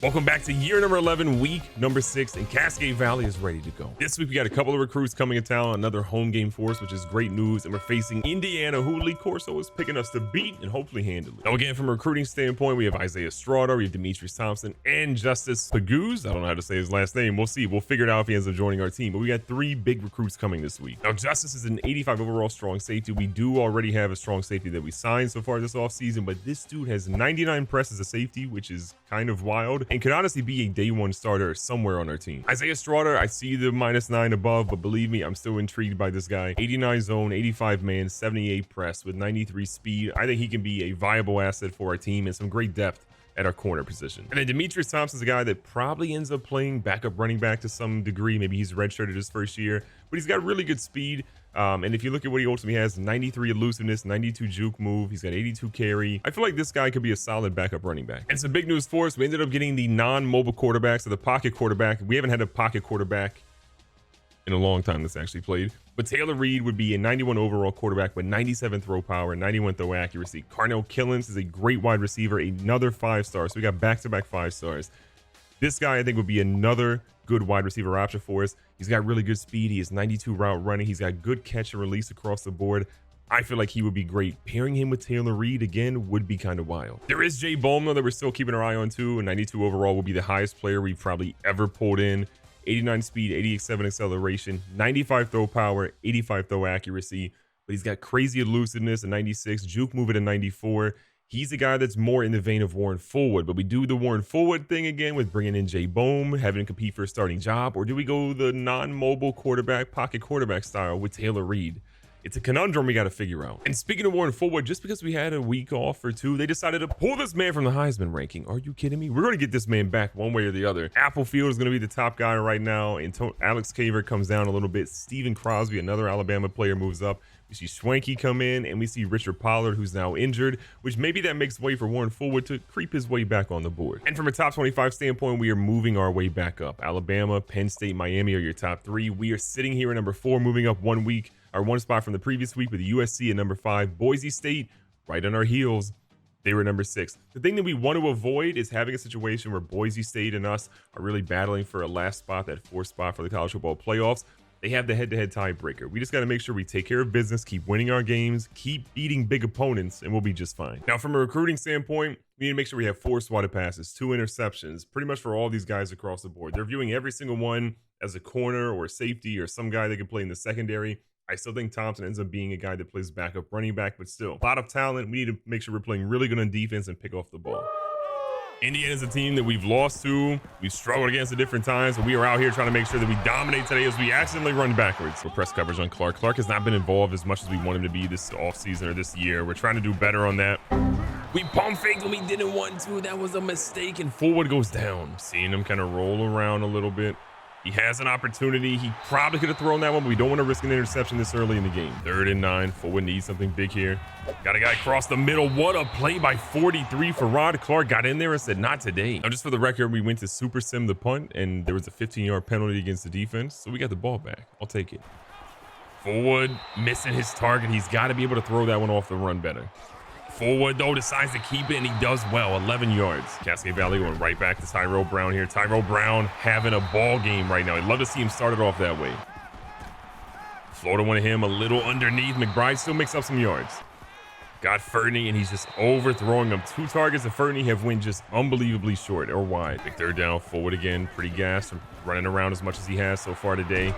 Welcome back to year number 11, week number 6, and Cascade Valley is ready to go. This week we got a couple of recruits coming to town, another home game for us, which is great news, and we're facing Indiana, who Lee Corso is picking us to beat and hopefully handle it. Now again, from a recruiting standpoint, we have Isaiah Straughter, we have Demetrius Thompson, and Justice Paguz. I don't know how to say his last name. We'll see. We'll figure it out if he ends up joining our team, but we got 3 big recruits coming this week. Now Justice is an 85 overall strong safety. We do already have a strong safety that we signed so far this offseason, but this dude has 99 press as a safety, which is kind of wild, and could honestly be a day one starter somewhere on our team. Isaiah Straughter, I see the -9 above, but believe me, I'm still intrigued by this guy. 89 zone, 85 man, 78 press with 93 speed. I think he can be a viable asset for our team and some great depth at our corner position. And then Demetrius Thompson's a guy that probably ends up playing backup running back to some degree. Maybe he's redshirted his first year, but he's got really good speed. And if you look at what he ultimately has, 93 elusiveness, 92 juke move. He's got 82 carry. I feel like this guy could be a solid backup running back. And some big news for us. We ended up getting the non-mobile quarterback, so the pocket quarterback. We haven't had a pocket quarterback in a long time that's actually played. But Taylor Reed would be a 91 overall quarterback with 97 throw power, 91 throw accuracy. Carnell Killens is a great wide receiver, another 5-star. So we got back-to-back 5-stars. This guy, I think, would be another good wide receiver option for us. He's got really good speed. He has 92 route running. He's got good catch and release across the board. I feel like he would be great. Pairing him with Taylor Reed again would be kind of wild. There is Jay Bohm, though, that we're still keeping our eye on too. 92 overall will be the highest player we've probably ever pulled in. 89 speed, 87 acceleration, 95 throw power, 85 throw accuracy. But he's got crazy elusiveness, a 96, juke move at a 94. He's a guy that's more in the vein of Warren Fullwood, but we do the Warren Fullwood thing again with bringing in Jay Bohm, having him compete for a starting job, or do we go the non-mobile quarterback, pocket quarterback style with Taylor Reed? It's a conundrum we got to figure out. And speaking of Warren Fullwood, just because we had a week off or two, they decided to pull this man from the Heisman ranking. Are you kidding me? We're going to get this man back one way or the other. Applefield is going to be the top guy right now, and Alex Caver comes down a little bit. Stephen Crosby, another Alabama player, moves up. We see Schwanke come in, and we see Richard Pollard, who's now injured, which maybe that makes way for Warren Fullwood to creep his way back on the board. And from a top 25 standpoint, we are moving our way back up. Alabama, Penn State, Miami are your top 3. We are sitting here at number 4, moving up one spot from the previous week with USC at number 5. Boise State, right on our heels. They were number 6. The thing that we want to avoid is having a situation where Boise State and us are really battling for a last spot, that 4th spot for the college football playoffs. They have the head-to-head tiebreaker. We just got to make sure we take care of business, keep winning our games, keep beating big opponents, and we'll be just fine. Now, from a recruiting standpoint, we need to make sure we have 4 swatted passes, 2 interceptions, pretty much for all these guys across the board. They're viewing every single one as a corner or a safety or some guy that can play in the secondary. I still think Thompson ends up being a guy that plays backup running back, but still, a lot of talent. We need to make sure we're playing really good on defense and pick off the ball. Indiana's a team that we've lost to. We've struggled against at different times, but we are out here trying to make sure that we dominate today as we accidentally run backwards. For press coverage on Clark. Clark has not been involved as much as we want him to be this offseason or this year. We're trying to do better on that. We pump faked when we didn't want to. That was a mistake, and Fullwood goes down. Seeing him kind of roll around a little bit. He has an opportunity. He probably could have thrown that one, but we don't want to risk an interception this early in the game. 3rd and 9. Fullwood needs something big here. Got a guy across the middle. What a play by 43 for Rod Clark. Got in there and said, not today. Now, just for the record, we went to super sim the punt, and there was a 15-yard penalty against the defense, so we got the ball back. I'll take it. Fullwood missing his target. He's got to be able to throw that one off the run better. Fullwood, though, decides to keep it, and he does well. 11 yards. Cascade Valley going right back to Tyrell Brown here. Tyrell Brown having a ball game right now. I'd love to see him started off that way. Floater one of him a little underneath. McBride still makes up some yards. Got Fernie, and he's just overthrowing him. 2 targets of Fernie have went just unbelievably short or wide. Big 3rd down. Fullwood again. Pretty gassed. Running around as much as he has so far today.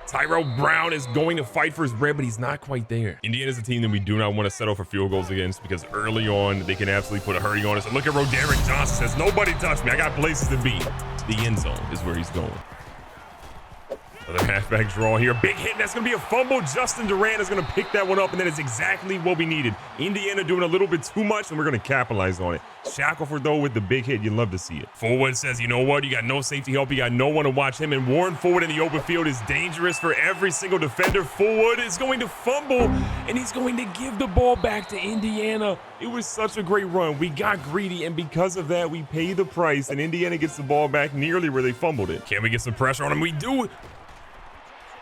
Tyrell Brown is going to fight for his bread, but he's not quite there. Indiana's a team that we do not want to settle for field goals against because early on, they can absolutely put a hurry on us. And look at Roderick Johnson says, nobody touch me. I got places to be. The end zone is where he's going. Another halfback draw here. Big hit. That's going to be a fumble. Justin Durant is going to pick that one up, and that is exactly what we needed. Indiana doing a little bit too much, and we're going to capitalize on it. Shackelford, though, with the big hit. You'd love to see it. Fullwood says, you know what? You got no safety help. You got no one to watch him, and Warren Fullwood in the open field is dangerous for every single defender. Fullwood is going to fumble, and he's going to give the ball back to Indiana. It was such a great run. We got greedy, and because of that, we pay the price, and Indiana gets the ball back nearly where they fumbled it. Can we get some pressure on him? We do.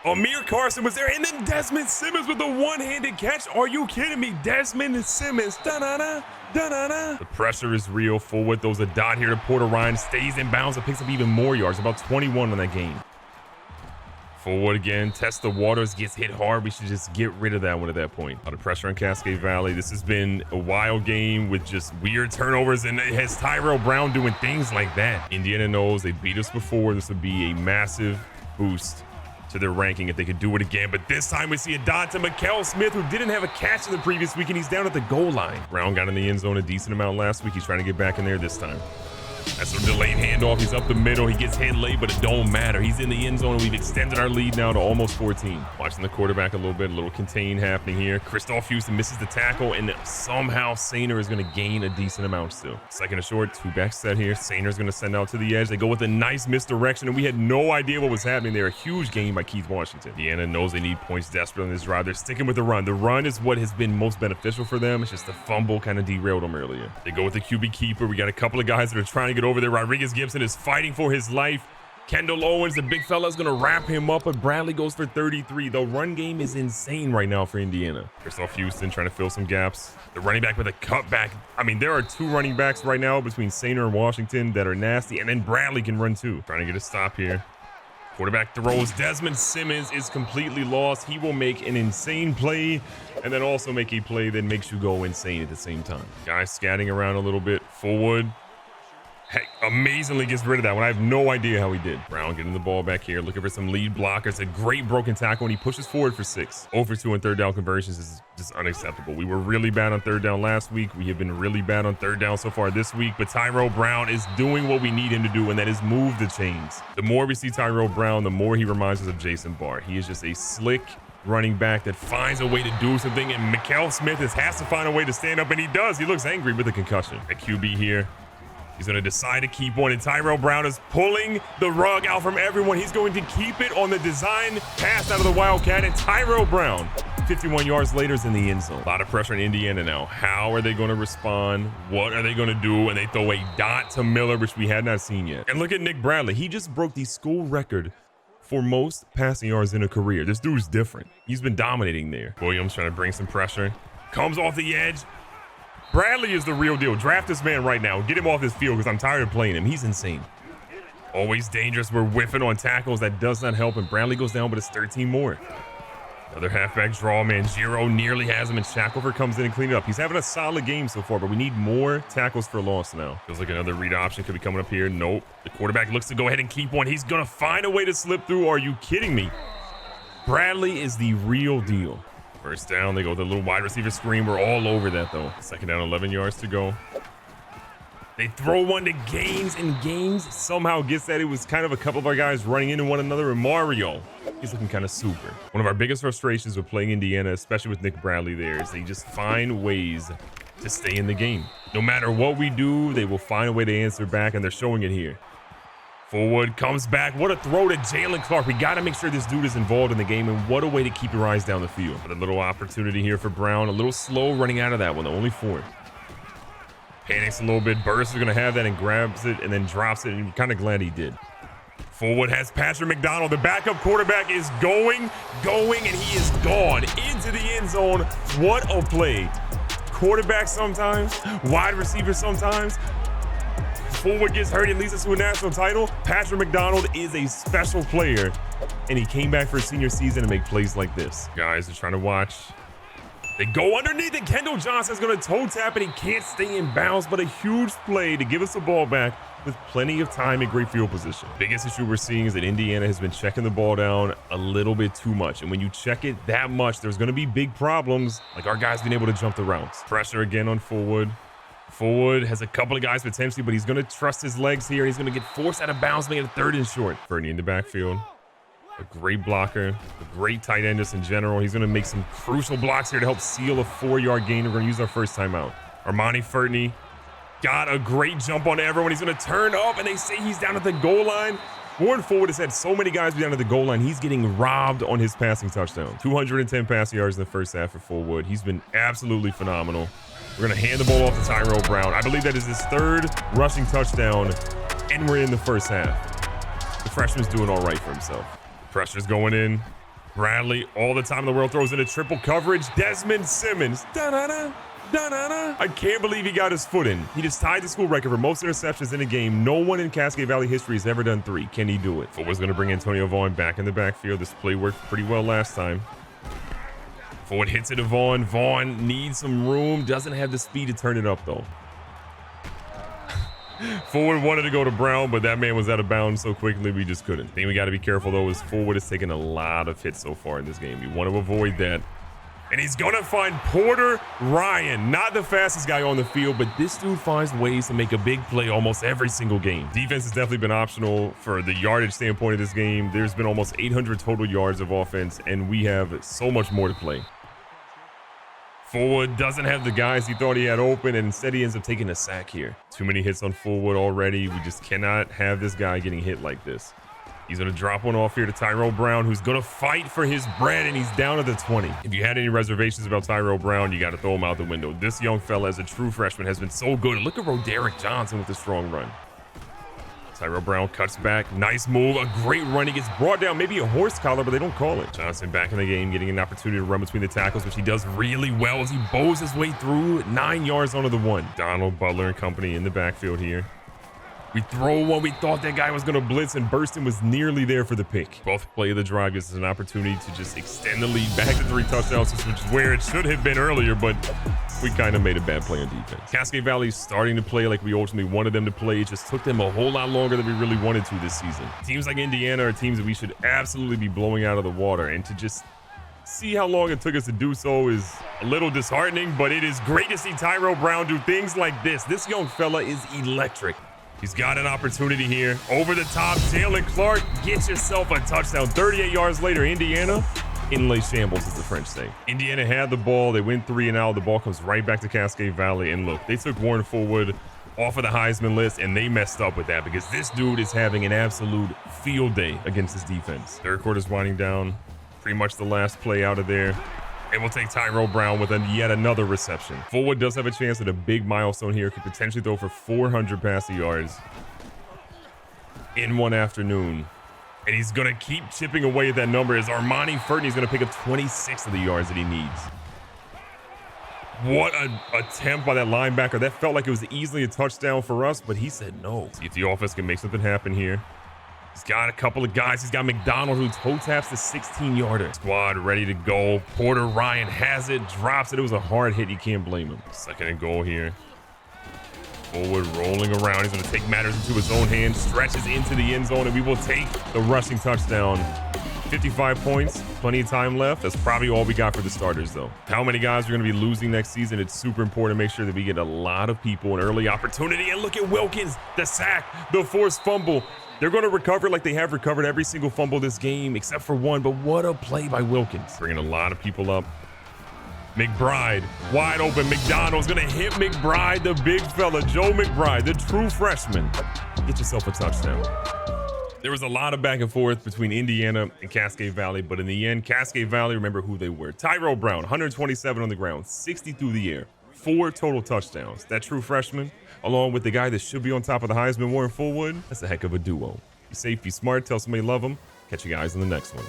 Amir Carson was there, and then Desmond Simmons with the one-handed catch. Are you kidding me? Desmond Simmons. Da-da-da, da-da-da. The pressure is real. Forward throws a dot here to Porter Ryan. Stays in bounds and picks up even more yards. About 21 on that game. Forward again, test the waters, gets hit hard. We should just get rid of that one at that point. A lot of pressure on Cascade Valley. This has been a wild game with just weird turnovers, and it has Tyrell Brown doing things like that. Indiana knows they beat us before. This would be a massive boost to their ranking if they could do it again. But this time we see a dot to Mikael Smith, who didn't have a catch in the previous week, and he's down at the goal line. Brown got in the end zone a decent amount last week. He's trying to get back in there this time. That's a delayed handoff. He's up the middle. He gets hit late, but it don't matter. He's in the end zone, and we've extended our lead now to almost 14. Watching the quarterback a little contain happening here. Christoph Houston misses the tackle, and somehow Sainer is going to gain a decent amount still. Second and short, two-back set here. Sainer's going to send out to the edge. They go with a nice misdirection, and we had no idea what was happening there. A huge game by Keith Washington. Indiana knows they need points desperately on this drive. They're sticking with the run. The run is what has been most beneficial for them. It's just the fumble kind of derailed them earlier. They go with the QB keeper. We got a couple of guys that are trying to get over there. Rodriguez Gibson is fighting for his life. Kendall Owens, the big fella, is going to wrap him up, but Bradley goes for 33. The run game is insane right now for Indiana. Christoph Houston trying to fill some gaps. The running back with a cutback. I mean, there are two running backs right now between Sainer and Washington that are nasty, and then Bradley can run too. Trying to get a stop here. Quarterback throws. Desmond Simmons is completely lost. He will make an insane play and then also make a play that makes you go insane at the same time. Guys scatting around a little bit. Forward. Heck, amazingly gets rid of that one. I have no idea how he did. Brown getting the ball back here, looking for some lead blockers. A great broken tackle, and he pushes forward for 6. 0 for 2 on third down conversions is just unacceptable. We were really bad on third down last week. We have been really bad on third down so far this week, but Tyrell Brown is doing what we need him to do, and that is move the chains. The more we see Tyrell Brown, the more he reminds us of Jason Barr. He is just a slick running back that finds a way to do something, and Mikael Smith has to find a way to stand up, and he does. He looks angry with a concussion. At QB here. He's going to decide to keep one, and Tyrell Brown is pulling the rug out from everyone. He's going to keep it on the design pass out of the Wildcat, and Tyrell Brown, 51 yards later, is in the end zone. A lot of pressure on Indiana now. How are they going to respond? What are they going to do? And they throw a dot to Miller, which we had not seen yet. And look at Nick Bradley. He just broke the school record for most passing yards in a career. This dude's different. He's been dominating there. Williams trying to bring some pressure. Comes off the edge. Bradley is the real deal. Draft this man right now. Get him off this field because I'm tired of playing him. He's insane. Always dangerous. We're whiffing on tackles. That does not help. And Bradley goes down, but it's 13 more. Another halfback draw, man. Giro nearly has him, and Shackelford comes in and clean it up. He's having a solid game so far, but we need more tackles for loss now. Feels like another read option could be coming up here. Nope. The quarterback looks to go ahead and keep one. He's going to find a way to slip through. Are you kidding me? Bradley is the real deal. First down, they go with a little wide receiver screen. We're all over that, though. Second down, 11 yards to go. They throw one to Gaines, and Gaines somehow gets that. It was kind of a couple of our guys running into one another, and Mario, he's looking kind of super. One of our biggest frustrations with playing Indiana, especially with Nick Bradley there, is they just find ways to stay in the game. No matter what we do, they will find a way to answer back, and they're showing it here. Forward, comes back. What a throw to Jalen Clark. We got to make sure this dude is involved in the game, and what a way to keep your eyes down the field. But a little opportunity here for Brown. A little slow running out of that one, though. Only 4. Panics a little bit. Burris is going to have that and grabs it and then drops it, and I'm kind of glad he did. Forward has Patrick McDonald. The backup quarterback is going, and he is gone into the end zone. What a play. Quarterback sometimes, wide receiver sometimes. Forward gets hurt and leads us to a national title. Patrick McDonald is a special player, and he came back for his senior season to make plays like this. Guys are trying to watch. They go underneath, and Kendall Johnson's going to toe tap, and he can't stay in bounds, but a huge play to give us the ball back with plenty of time and great field position. Biggest issue we're seeing is that Indiana has been checking the ball down a little bit too much, and when you check it that much, there's going to be big problems, like our guys being able to jump the routes. Pressure again on Forward. Forward has a couple of guys potentially, but he's going to trust his legs here. He's going to get forced out of bounds, making a 3rd and short. Fernie in the backfield. A great blocker, a great tight end just in general. He's going to make some crucial blocks here to help seal a 4-yard gain. We're going to use our first timeout. Armani Fernie got a great jump on everyone. He's going to turn up, and they say he's down at the goal line. Warren Forward has had so many guys be down at the goal line. He's getting robbed on his passing touchdown. 210 passing yards in the first half for Forward. He's been absolutely phenomenal. We're going to hand the ball off to Tyrell Brown. I believe that is his 3rd rushing touchdown, and we're in the first half. The freshman's doing all right for himself. Pressure's going in. Bradley, all the time in the world, throws in a triple coverage. Desmond Simmons. Da-da-da. Da-da-da. I can't believe he got his foot in. He just tied the school record for most interceptions in a game. No one in Cascade Valley history has ever done 3. Can he do it? Forward's going to bring Antonio Vaughn back in the backfield. This play worked pretty well last time. Forward hits it to Vaughn. Vaughn needs some room. Doesn't have the speed to turn it up, though. Forward wanted to go to Brown, but that man was out of bounds so quickly we just couldn't. Thing we got to be careful, though, is Forward has taken a lot of hits so far in this game. You want to avoid that. And he's going to find Porter Ryan. Not the fastest guy on the field, but this dude finds ways to make a big play almost every single game. Defense has definitely been optional for the yardage standpoint of this game. There's been almost 800 total yards of offense, and we have so much more to play. Forward doesn't have the guys he thought he had open, and instead he ends up taking a sack here. Too many hits on Forward already. We just cannot have this guy getting hit like this. He's going to drop one off here to Tyrell Brown, who's going to fight for his bread, and he's down to the 20. If you had any reservations about Tyrell Brown, you got to throw him out the window. This young fella, as a true freshman, has been so good. Look at Roderick Johnson with a strong run. Tyrell Brown cuts back. Nice move. A great run. He gets brought down. Maybe a horse collar, but they don't call it. Johnson back in the game, getting an opportunity to run between the tackles, which he does really well as he bows his way through 9 yards onto the 1. Donald, Butler, and company in the backfield here. We throw one. We thought that guy was going to blitz, and Burston was nearly there for the pick. Both play of the drive gives us an opportunity to just extend the lead back to 3 touchdowns, which is where it should have been earlier, but we kind of made a bad play on defense. Cascade Valley starting to play like we ultimately wanted them to play. It just took them a whole lot longer than we really wanted to this season. Teams like Indiana are teams that we should absolutely be blowing out of the water, and to just see how long it took us to do so is a little disheartening, but it is great to see Tyrell Brown do things like this. This young fella is electric. He's got an opportunity here. Over the top, Jalen Clark gets yourself a touchdown. 38 yards later, Indiana inlay shambles, as the French say. Indiana had the ball. They went 3 and out. The ball comes right back to Cascade Valley. And look, they took Warren Forward off of the Heisman list, and they messed up with that because this dude is having an absolute field day against his defense. Third quarter's winding down. Pretty much the last play out of there. And we'll take Tyrell Brown with yet another reception. Forward does have a chance at a big milestone here. Could potentially throw for 400 passing yards in one afternoon. And he's going to keep chipping away at that number as Armani Furton is going to pick up 26 of the yards that he needs. What an attempt by that linebacker. That felt like it was easily a touchdown for us, but he said no. See if the offense can make something happen here. He's got a couple of guys. He's got McDonald, who toe taps the 16-yarder. Squad ready to go. Porter Ryan has it, drops it. It was a hard hit. You can't blame him. Second and goal here. Forward rolling around. He's going to take matters into his own hands, stretches into the end zone, and we will take the rushing touchdown. 55 points, plenty of time left. That's probably all we got for the starters, though. How many guys are going to be losing next season? It's super important to make sure that we get a lot of people an early opportunity. And look at Wilkins, the sack, the forced fumble. They're going to recover like they have recovered every single fumble this game, except for one. But what a play by Wilkins. Bringing a lot of people up. McBride, wide open. McDonald's going to hit McBride, the big fella. Joe McBride, the true freshman. Get yourself a touchdown. There was a lot of back and forth between Indiana and Cascade Valley, but in the end, Cascade Valley, remember who they were. Tyrell Brown, 127 on the ground, 60 through the air, 4 total touchdowns. That true freshman, along with the guy that should be on top of the Heisman, Warren Forward, that's a heck of a duo. Be safe, be smart, tell somebody you love them. Catch you guys in the next one.